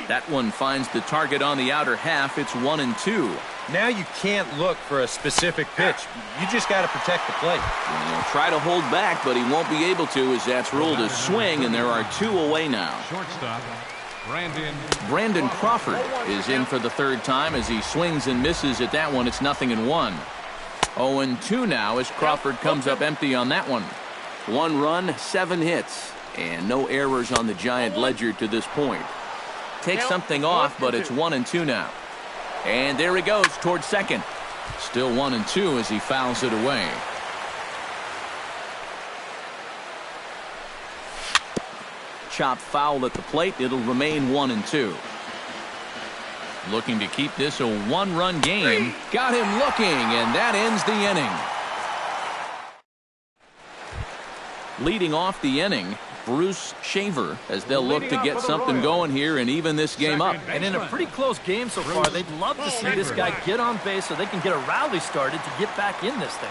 Speaker 1: That one finds the target on the outer half. It's 1-2.
Speaker 4: Now you can't look for a specific pitch. You just got to protect the plate.
Speaker 1: He'll try to hold back, but he won't be able to as that's ruled a swing, and there are 2 away now.
Speaker 2: Shortstop,
Speaker 1: Brandon Crawford is in for the 3rd time as he swings and misses at that one. It's 0-1. 0-2 now as Crawford comes up empty on that one. 1 run, 7 hits, and no errors on the Giant ledger to this point. Takes something off, but it's 1-2 now. And there he goes towards second. Still 1-2 as he fouls it away. Chop foul at the plate. It'll remain 1-2. Looking to keep this a 1-run game. Got him looking, and that ends the inning. Leading off the inning, Bruce Shaver, as they'll look to get something going here and even this game up.
Speaker 3: And in a pretty close game so far, they'd love to see this guy get on base so they can get a rally started to get back in this thing.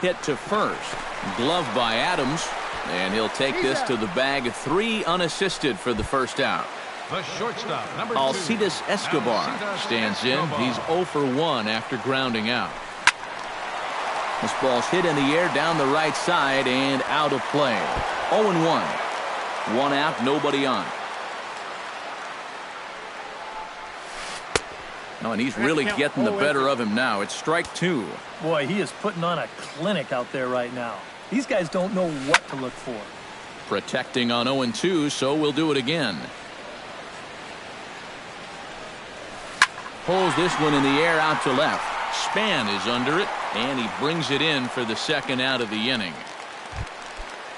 Speaker 1: Hit to first. Glove by Adams. And he'll take this to the bag. 3 unassisted for the first out.
Speaker 2: the shortstop, number 2.
Speaker 1: Alcides Escobar stands in. He's 0 for 1 after grounding out. This ball's hit in the air down the right side and out of play. 0-1. 1 out, nobody on. No, and he's really getting the better of him now. It's strike 2.
Speaker 3: Boy, he is putting on a clinic out there right now. These guys don't know what to look for.
Speaker 1: Protecting on 0-2, so we'll do it again. Pulls this one in the air out to left. Span is under it, and he brings it in for the second out of the inning.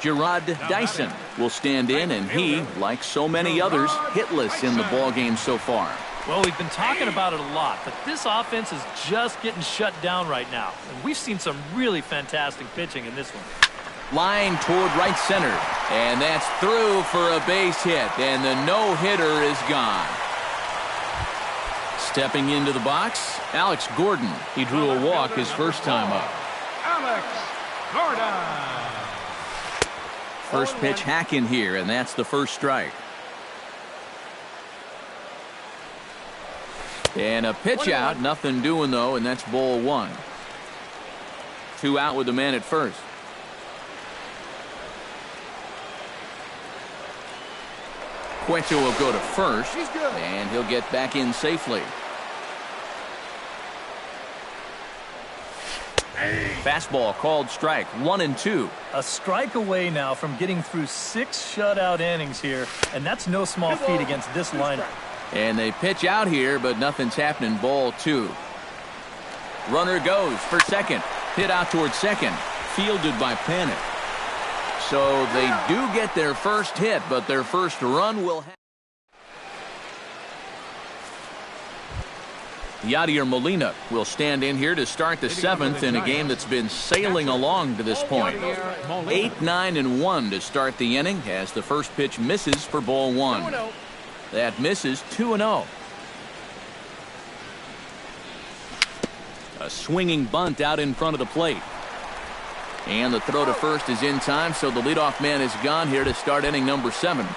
Speaker 1: Gerard Dyson will stand in, and he, like so many others, hitless in the ballgame so far.
Speaker 3: Well, we've been talking about it a lot, but this offense is just getting shut down right now. And we've seen some really fantastic pitching in this one.
Speaker 1: Line toward right center, and that's through for a base hit, and the no-hitter is gone. Stepping into the box, Alex Gordon. He drew a walk his first time up.
Speaker 2: Alex Gordon.
Speaker 1: First pitch hack in here, and that's the first strike. And a pitch out, nothing doing though, and that's ball 1. 2 out with the man at first. Cueto will go to first, and he'll get back in safely. Fastball called strike, 1-2.
Speaker 3: A strike away now from getting through 6 shutout innings here, and that's no small feat against this lineup.
Speaker 1: And they pitch out here, but nothing's happening. Ball 2. Runner goes for second. Hit out towards second. Fielded by Panic. So they do get their first hit, but their first run will have. Yadier Molina will stand in here to start the 7th in a game that's been sailing along to this point. 8-9-1 to start the inning as the first pitch misses for ball 1. That misses 2-0. A swinging bunt out in front of the plate. And the throw to first is in time, so the leadoff man is gone here to start inning number 7.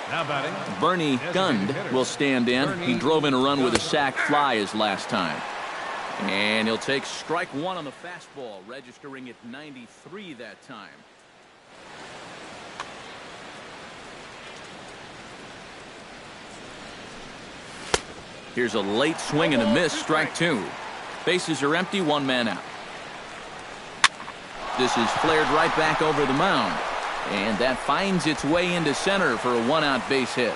Speaker 2: Now batting,
Speaker 1: Bernie Gund will stand in. He drove in a run with a sac fly his last time. And he'll take strike 1 on the fastball, registering at 93 that time. Here's a late swing and a miss, strike 2. Bases are empty, 1 man out. This is flared right back over the mound. And that finds its way into center for a 1-out base hit.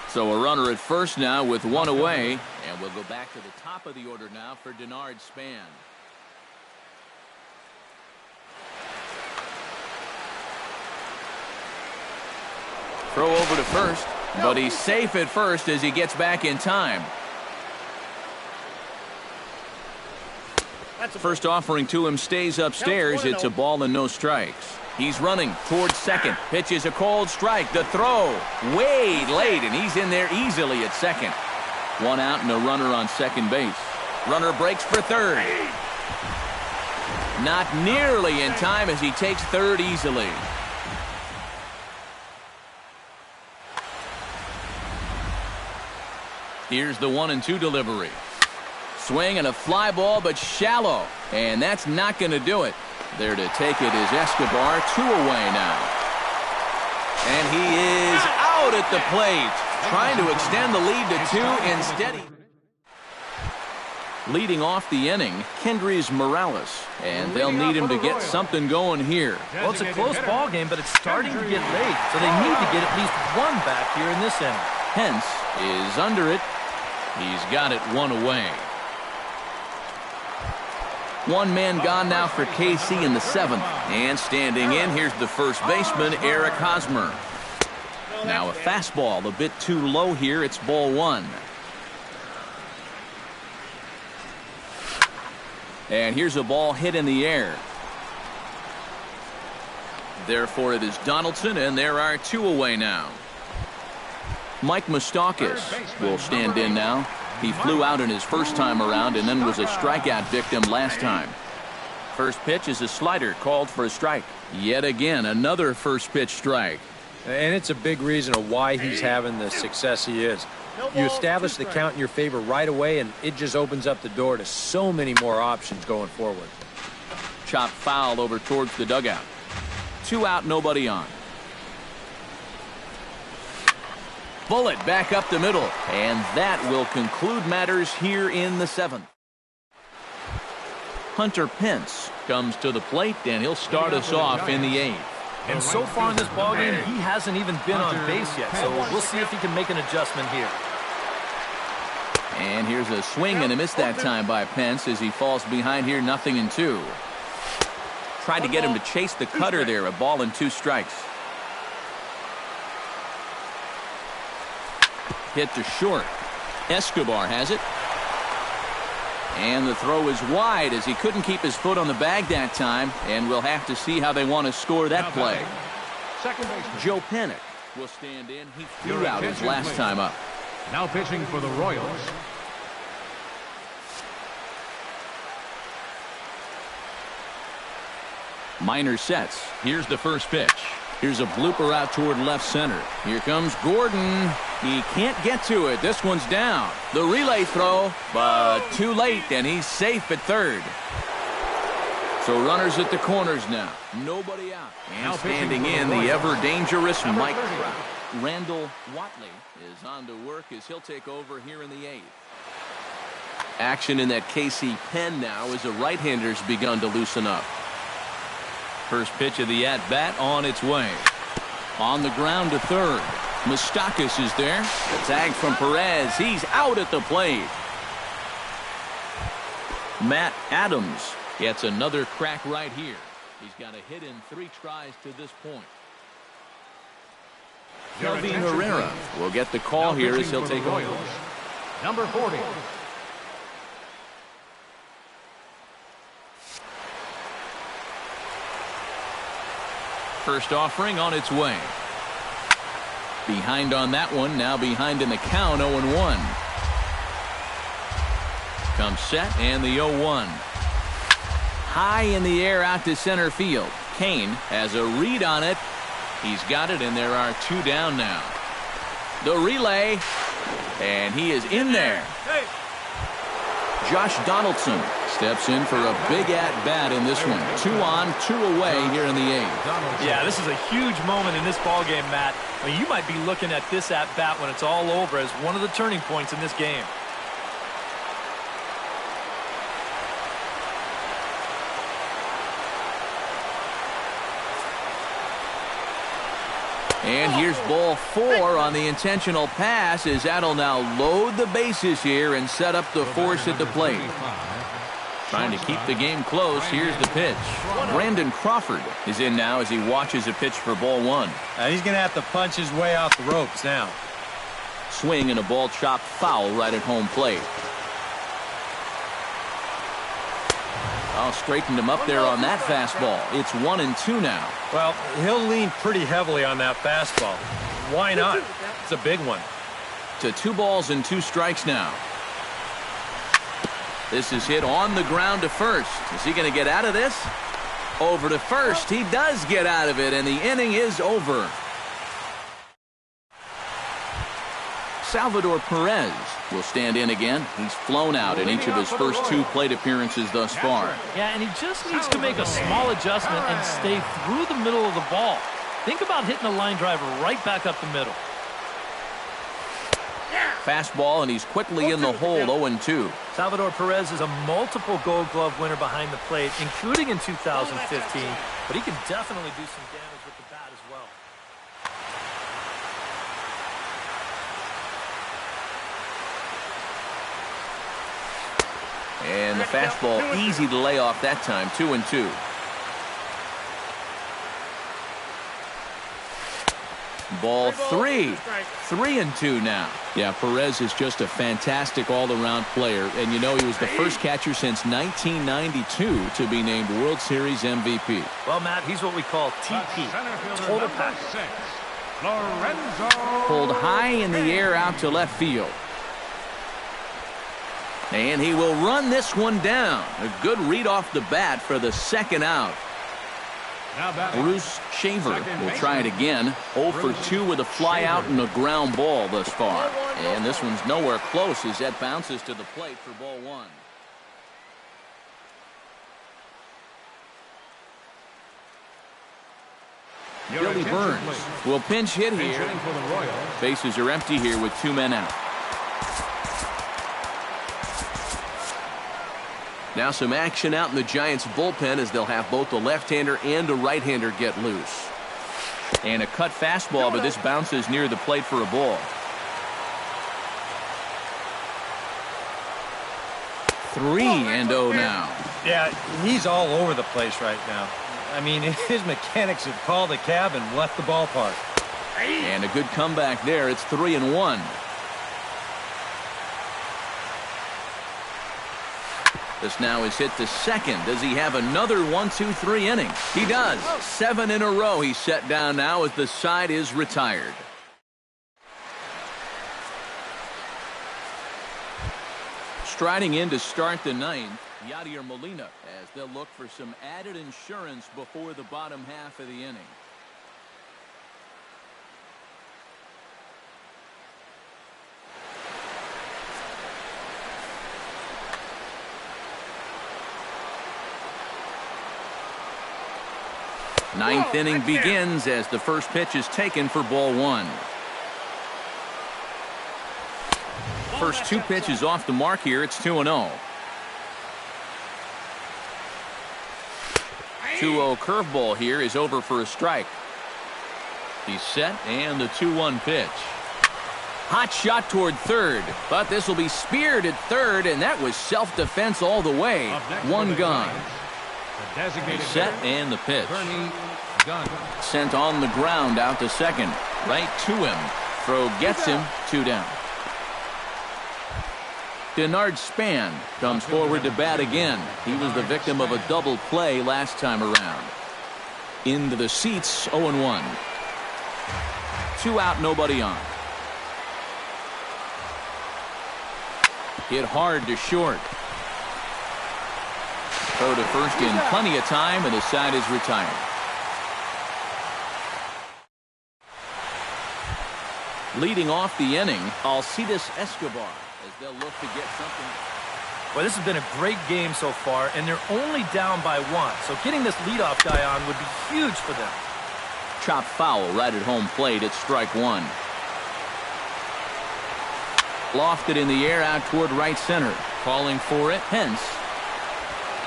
Speaker 1: So a runner at first now with 1 away. And we'll go back to the top of the order now for Denard Span. Throw over to first, but he's safe at first as he gets back in time. First offering to him stays upstairs. It's a ball and no strikes. He's running towards second. Pitch is a cold strike. The throw way late, and he's in there easily at second. 1 out and a runner on second base. Runner breaks for third. Not nearly in time as he takes third easily. Here's the 1-2 delivery. Swing and a fly ball, but shallow. And that's not going to do it. There to take it is Escobar, 2 away now. And he is out at the plate. Trying to extend the lead to 2 instead. Leading off the inning, Kendrys Morales. And they'll need him to get something going here.
Speaker 3: Well, it's a close ball game, but it's starting to get late. So they need to get at least 1 back here in this inning.
Speaker 1: Hence is under it. He's got it 1 away. 1 man gone now for KC in the 7th. And standing in, here's the first baseman, Eric Hosmer. Now a fastball a bit too low here. It's ball 1. And here's a ball hit in the air. Therefore, it is Donaldson, and there are 2 away now. Mike Moustakas will stand in now. He flew out in his first time around and then was a strikeout victim last time. First pitch is a slider called for a strike. Yet again, another first pitch strike.
Speaker 4: And it's a big reason of why he's having the success he is. You establish the count in your favor right away, and it just opens up the door to so many more options going forward.
Speaker 1: Chop foul over towards the dugout. 2 out, nobody on. Bullet back up the middle, and that will conclude matters here in the 7th. Hunter Pence comes to the plate, and he'll start us off in the 8th.
Speaker 3: And so far in this ballgame, he hasn't even been on base yet, so we'll see if he can make an adjustment here.
Speaker 1: And here's a swing and a miss that time by Pence as he falls behind here, 0-2. Tried to get him to chase the cutter there, a ball and 2 strikes. Hit to short. Escobar has it. And the throw is wide as he couldn't keep his foot on the bag that time. And we'll have to see how they want to score that play. Joe Panic will stand in. He threw out his last time up.
Speaker 2: Now pitching for the Royals.
Speaker 1: Minor sets. Here's the first pitch. Here's a blooper out toward left center. Here comes Gordon. He can't get to it. This one's down. The relay throw, but too late, and he's safe at third. So runners at the corners now. Nobody out. And standing in, the ever-dangerous Mike Trout. Randall Watley is on to work as he'll take over here in the 8th. Action in that KC pen now as the right-hander's begun to loosen up. First pitch of the at-bat on its way. On the ground to third. Moustakas is there. The tag from Perez. He's out at the plate. Matt Adams gets another crack right here. He's got a hit in 3 tries to this point. Kelvin Herrera will get the call here as he'll take over.
Speaker 2: Number 40.
Speaker 1: First offering on its way. Behind on that one, now behind in the count, 0-1. Comes set, and the 0-1. High in the air out to center field. Kane has a read on it. He's got it, and there are 2 down now. The relay, and he is in there. Josh Donaldson steps in for a big at-bat in this one. 2 on, 2 away here in the 8th.
Speaker 3: Yeah, this is a huge moment in this ballgame, Matt. I mean, you might be looking at this at-bat when it's all over as one of the turning points in this game.
Speaker 1: And here's ball 4 on the intentional pass as that'll now load the bases here and set up the force at the plate. Trying to keep the game close. Here's the pitch. Brandon Crawford is in now as he watches a pitch for ball 1.
Speaker 4: He's going to have to punch his way off the ropes now.
Speaker 1: Swing and a ball chopped foul right at home plate. Oh, straightened him up there on that fastball. It's 1-2 now.
Speaker 4: Well, he'll lean pretty heavily on that fastball. Why not? It's a big one.
Speaker 1: To 2 balls and 2 strikes now. This is hit on the ground to first. Is he going to get out of this? Over to first. He does get out of it, and the inning is over. Salvador Perez will stand in again. He's flown out in each of his first 2 plate appearances thus far.
Speaker 3: Yeah, and he just needs to make a small adjustment and stay through the middle of the ball. Think about hitting a line driver right back up the middle.
Speaker 1: Fastball, and he's quickly in the hole, 0-2.
Speaker 3: Salvador Perez is a multiple Gold Glove winner behind the plate, including in 2015, but he can definitely do some damage with the bat as well.
Speaker 1: And the fastball easy to lay off that time, 2-2. Ball 3. 3-2 now. Yeah, Perez is just a fantastic all-around player. And you know, he was the first catcher since 1992 to be named World Series MVP.
Speaker 3: Well, Matt, he's what we call TP, total package.
Speaker 1: Pulled high in the air out to left field. And he will run this one down. A good read off the bat for the 2nd out. Bruce Shaver will try it again. 0 for 2 with a fly out and a ground ball thus far. And this one's nowhere close as that bounces to the plate for ball 1. Billy Burns will pinch hit here. Bases are empty here with 2 men out. Now some action out in the Giants bullpen as they'll have both a left-hander and a right-hander get loose. And a cut fastball, but this bounces near the plate for a ball. 3-0 now.
Speaker 4: Yeah, he's all over the place right now. I mean, his mechanics have called a cab and left the ballpark.
Speaker 1: And a good comeback there. It's 3-1. This now is hit to second. Does he have another 1-2-3 inning? He does. 7 in a row he's set down now as the side is retired. Striding in to start the 9th, Yadier Molina, as they'll look for some added insurance before the bottom half of the inning. Ninth inning begins as the first pitch is taken for ball 1. First 2 pitches off the mark here. It's 2-0. 2-0 curveball here is over for a strike. He's set, and the 2-1 pitch. Hot shot toward third, but this will be speared at third, and that was self-defense all the way. 1 gone. He's set, and the pitch. Sent on the ground out to second. Right to him. Throw gets him. 2 down. Denard Span comes forward to bat again. He was the victim of a double play last time around. Into the seats, 0-1. 2 out, nobody on. Hit hard to short. Throw to first in plenty of time, and the side is retired. Leading off the inning, Alcides Escobar, as they'll look to get something.
Speaker 3: Well, this has been a great game so far, and they're only down by 1. So getting this leadoff guy on would be huge for them.
Speaker 1: Chop foul right at home plate. It's strike 1. Lofted in the air out toward right center. Calling for it, Hence.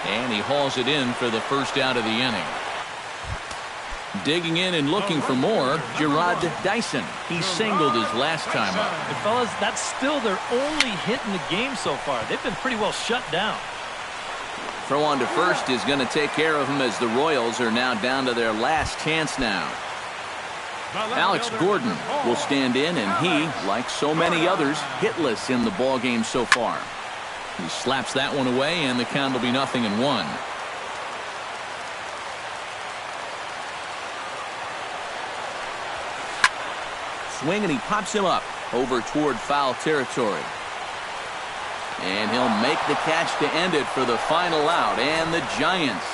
Speaker 1: And he hauls it in for the first out of the inning. Digging in and looking for more, Gerard Dyson. He singled his last time up.
Speaker 3: And fellas, that's still their only hit in the game so far. They've been pretty well shut down.
Speaker 1: Throw on to first is going to take care of him as the Royals are now down to their last chance now. Alex Gordon will stand in, and he, like so many others, hitless in the ballgame so far. He slaps that one away, and the count will be 0-1. Swing, and he pops him up over toward foul territory. And he'll make the catch to end it for the final out. And the Giants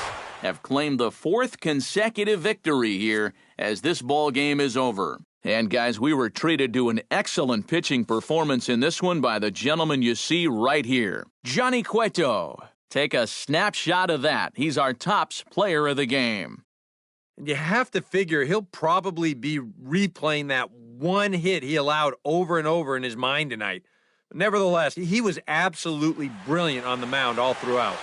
Speaker 1: have claimed the 4th consecutive victory here as this ball game is over. And guys, we were treated to an excellent pitching performance in this one by the gentleman you see right here, Johnny Cueto. Take a snapshot of that. He's our tops player of the game.
Speaker 4: You have to figure he'll probably be replaying that one hit he allowed over and over in his mind tonight. But nevertheless, he was absolutely brilliant on the mound all throughout.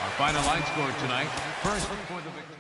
Speaker 2: Our final line score tonight, first for the victorious.